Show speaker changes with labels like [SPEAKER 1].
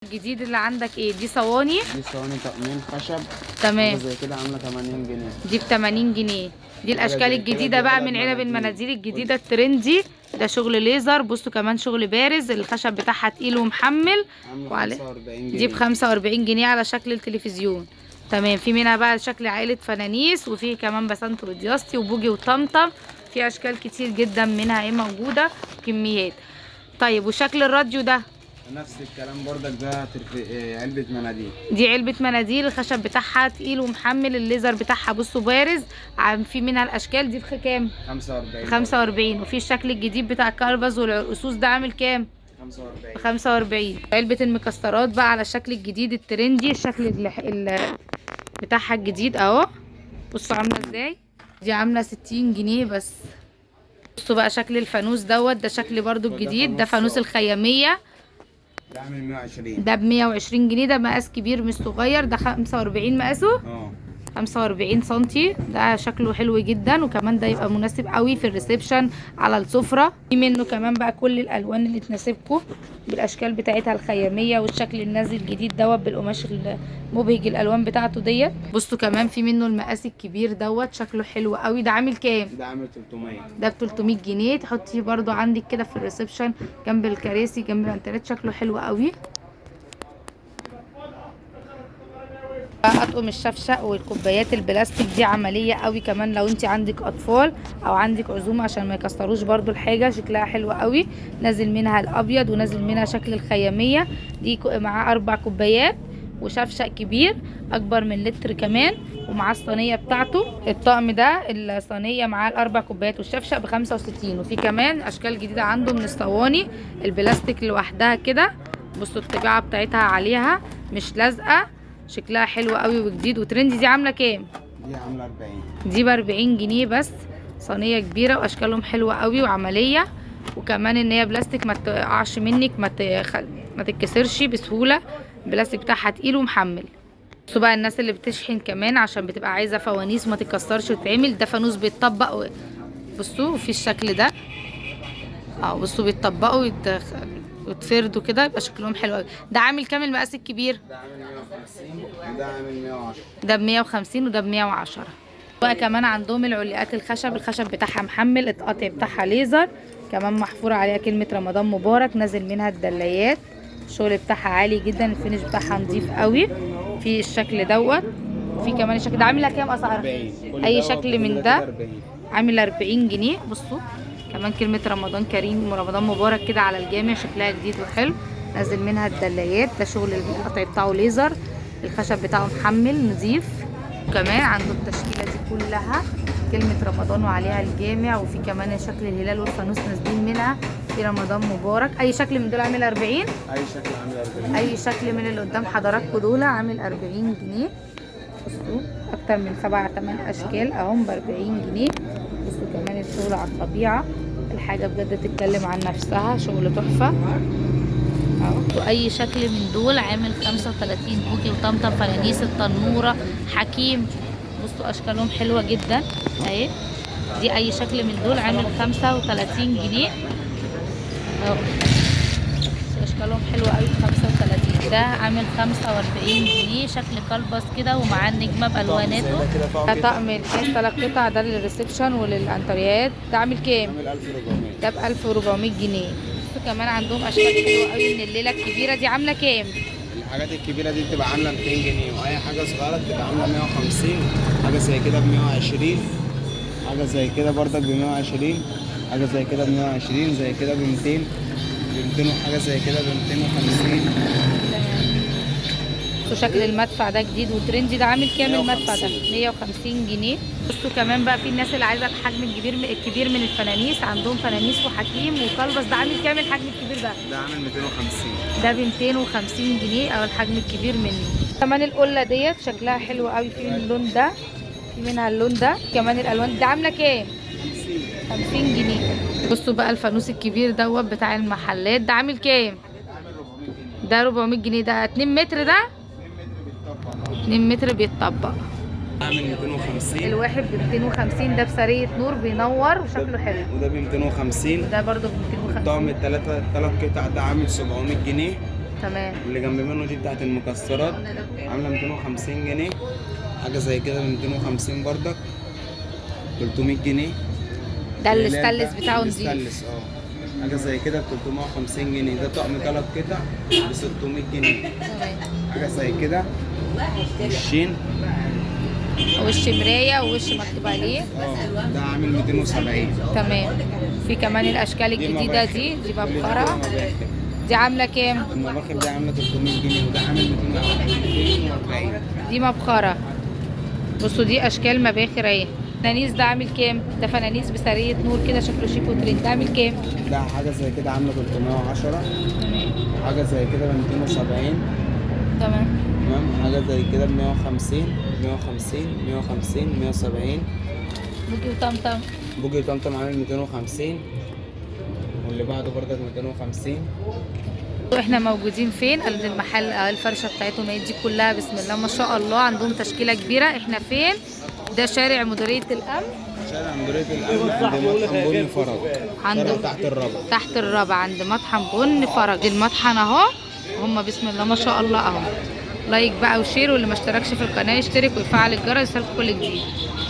[SPEAKER 1] الجديد اللي عندك ايه؟ دي صواني؟
[SPEAKER 2] دي صواني تأمين خشب.
[SPEAKER 1] تمام.
[SPEAKER 2] زي كده عامله 80 جنيه.
[SPEAKER 1] دي ب 80 جنيه. دي الاشكال الجديده بقى من علب المناديل الجديده الترندي. ده شغل ليزر. بصوا كمان شغل بارز، الخشب بتاعها تقيل ومحمل.
[SPEAKER 2] عامله 45 جنيه.
[SPEAKER 1] دي ب 45 جنيه على شكل التلفزيون. تمام. في منها بقى شكل عائله فنانيس، وفي كمان بسنت ودياستي وبوجي وطمطم. في اشكال كتير جدا منها ايه موجوده كميات. طيب وشكل الراديو ده؟
[SPEAKER 2] نفس الكلام بردك. ده علبة مناديل.
[SPEAKER 1] دي علبة مناديل، الخشب بتاعها تقيل ومحمل، الليزر بتاعها بصوا بارز. في منها الاشكال دي بكام؟
[SPEAKER 2] 45.
[SPEAKER 1] 45. وفي الشكل الجديد بتاع الكربز والعرقسوس ده عامل كام؟
[SPEAKER 2] 45.
[SPEAKER 1] 45. علبة المكسرات بقى على الشكل الجديد الترندي، الشكل بتاعها الجديد اهو. بصوا عاملة ازاي. دي عاملة 60 جنيه بس. بصوا بقى شكل الفانوس دوت، ده شكل برضو الجديد. ده فانوس الخيامية.
[SPEAKER 2] ده عامل 120.
[SPEAKER 1] ده ب 120 جنيه. ده مقاس كبير مش صغير. ده 45 مقاسه. 45 سنتي. ده شكله حلو جدا، وكمان ده يبقى مناسب قوي في الريسبشن على السفرة. في منه كمان بقى كل الالوان اللي تناسبكم بالاشكال بتاعتها الخيامية، والشكل النازل الجديد دوت بالقماش المبهج الالوان بتاعته ديت. بصوا كمان في منه المقاس الكبير دوت شكله حلو قوي. ده عامل كام؟
[SPEAKER 2] ده عامل 300.
[SPEAKER 1] ده ب 300 جنيه. تحطيه برضو عندك كده في الريسبشن جنب الكراسي جنب الانتريت، شكله حلو قوي. اطقم الشفشق والكوبايات البلاستيك دي عمليه قوي كمان لو انت عندك اطفال او عندك عزومه عشان ما يكسروش برضو الحاجه. شكلها حلو قوي. نازل منها الابيض ونازل منها شكل الخياميه. دي معاه 4 كوبايات وشفشق كبير اكبر من لتر كمان، ومعاه الصينيه بتاعته. الطقم ده الصينيه معاه ال4 كوبايات والشفشق ب 65. وفي كمان اشكال جديده عنده من الصواني البلاستيك لوحدها كده. بصوا الطباعه بتاعتها عليها مش لازقه. شكلها حلو قوي وجديد وترندي. دي عامله كام؟
[SPEAKER 2] دي عامله 40.
[SPEAKER 1] دي ب 40 جنيه بس. صينيه كبيره واشكالهم حلوه قوي وعمليه، وكمان ان هي بلاستيك ما تقعش منك، ما تتكسرش بسهوله. البلاستيك بتاعها تقيل ومحمل. بصوا بقى الناس اللي بتشحن كمان عشان بتبقى عايزه فوانيس ما تتكسرش وتتعمل. ده فانوس بيتطبق. بصوا في الشكل ده بصوا بيتطبقوا وتفردوا كده يبقى شكلهم حلو قوي. ده عامل كام المقاس الكبير؟
[SPEAKER 2] ده عامل 150 وده عامل 110.
[SPEAKER 1] ده ب 150 وده ب 110. بقى كمان عندهم العليقات الخشب بتاعها محمل، القطع بتاعها ليزر، كمان محفور عليها كلمة رمضان مبارك. نازل منها الدلايات. الشغل بتاعها عالي جدا، الفينش بتاعها نظيف قوي. في الشكل دوت. وفي كمان الشكل ده عامله كام اسعار؟ اي شكل من ده عامل 40 جنيه. بصوا كمان كلمة رمضان كريم ورمضان مبارك كده على الجامع، شكلها جديد وحلو. نازل منها الدلايات. ده شغل القطع بتاعه ليزر، الخشب بتاعه محمل نظيف. وكمان عنده التشكيله دي كلها كلمه رمضان وعليها الجامع. وفي كمان شكل الهلال والفانوس نازلين منها في رمضان مبارك. اي شكل من دول عامل 40.
[SPEAKER 2] اي شكل عامل 40.
[SPEAKER 1] اي شكل من اللي قدام حضراتكم دول عامل 40 جنيه. بصوا اكتر من 7-8 اشكال اهم ب 40 جنيه. بصوا كمان الشغل على الطبيعه، الحاجه بجد تتكلم عن نفسها، شغل تحفه اهو. اي شكل من دول عامل 35. بوجي وطمطم فنانيس التنوره حكيم. بصوا اشكالهم حلوه جدا اهي. دي اي شكل من دول عامل 35 جنيه اهو. اشكالهم حلوه قوي. 35 ده عامل 45 جنيه. شكل كلبس كده ومعاه النجمه بالواناته. ده طقم الكاس 3 قطع ده للريسبشن وللانتريات. ده عامل كام؟
[SPEAKER 2] عامل 1400.
[SPEAKER 1] ده ب 1400 جنيه. كمان عندهم اشكال حلوه قوي من الليله الكبيره. دي عامله كام؟
[SPEAKER 2] الحاجات الكبيره دي بتبقى عامله 200 جنيه، واي حاجه صغيره بتبقى عامله 150. حاجه زي كده ب 120. حاجه زي كده بردك ب 120. حاجه زي كده ب 120. زي كده ب 200. ب 200 وحاجه زي كده ب 250.
[SPEAKER 1] بصوا شكل المدفع ده جديد وترندي. ده عامل كام المدفع ده؟ 150 جنيه. بصوا كمان بقى في الناس اللي عايزه الحجم الكبير من الفنانيس، عندهم فنانيس وحكيم وكلبس. ده عامل كام الحجم الكبير ده؟
[SPEAKER 2] ده عامل 250.
[SPEAKER 1] ده ب 250 جنيه او الحجم الكبير منه. كمان القله ديت شكلها حلو قوي. في اللون ده، في منها اللون ده كمان. الالوان ده عامله كام؟ 50 جنيه. بصوا بقى الفانوس الكبير دوت بتاع المحلات. ده عامل كام؟ ده 400 جنيه. ده 2 متر. ده 2 متر بيتطبق.
[SPEAKER 2] عامل 250.
[SPEAKER 1] الواحد ب 250. ده بسرية نور بينور وشكله حلو.
[SPEAKER 2] وده ب 250.
[SPEAKER 1] وده برضه ب 250.
[SPEAKER 2] الطقم الثلاث قطع ده عامل 700 جنيه.
[SPEAKER 1] تمام.
[SPEAKER 2] اللي جنب منه دي بتاعت المكسرات عامله 250 جنيه. حاجه زي كده ب 250 بردك. 300 جنيه.
[SPEAKER 1] ده
[SPEAKER 2] اللي هي
[SPEAKER 1] الاستانلس بتاعه نضيف.
[SPEAKER 2] الاستانلس حاجه زي كده ب 350 جنيه. ده طقم 3 قطع ب 600 جنيه.
[SPEAKER 1] تمام.
[SPEAKER 2] حاجه زي كده وشين.
[SPEAKER 1] وش مرايه ووش مكتوب عليه.
[SPEAKER 2] ده عامل 270.
[SPEAKER 1] تمام. في كمان الاشكال الجديده دي مبخره. دي عامله كام؟
[SPEAKER 2] المباخر دي عامله 300 جنيه وده عامل 240.
[SPEAKER 1] دي مبخره. بصوا دي اشكال مباخر اهي. فنانيس ده عامل كام؟ ده فنانيس بسريه نور كده شكله شيك وترند. ده عامل كام؟
[SPEAKER 2] ده حاجه زي كده عامله 310. حاجه زي كده ب 270.
[SPEAKER 1] تمام.
[SPEAKER 2] تمام. حاجه زي كده ب 150 150 150 170.
[SPEAKER 1] بوجي وطمطم.
[SPEAKER 2] بوجي طمطم عامل 250. واللي بعده برضك 250.
[SPEAKER 1] واحنا موجودين فين؟ قلب المحل. الفرشه بتاعتهم هي دي كلها بسم الله ما شاء الله. عندهم تشكيله كبيره. احنا فين؟ ده شارع مديريه الامن.
[SPEAKER 2] شارع مديريه الامن عند مطحن بن فرج.
[SPEAKER 1] عنده
[SPEAKER 2] تحت الربع.
[SPEAKER 1] تحت الربع عند مطحن بن فرج. المطحن اهو. هم بسم الله ما شاء الله اهو. لايك بقى وشير، واللي ما اشتركش في القناه يشترك ويفعل الجرس يوصلكوا كل جديد.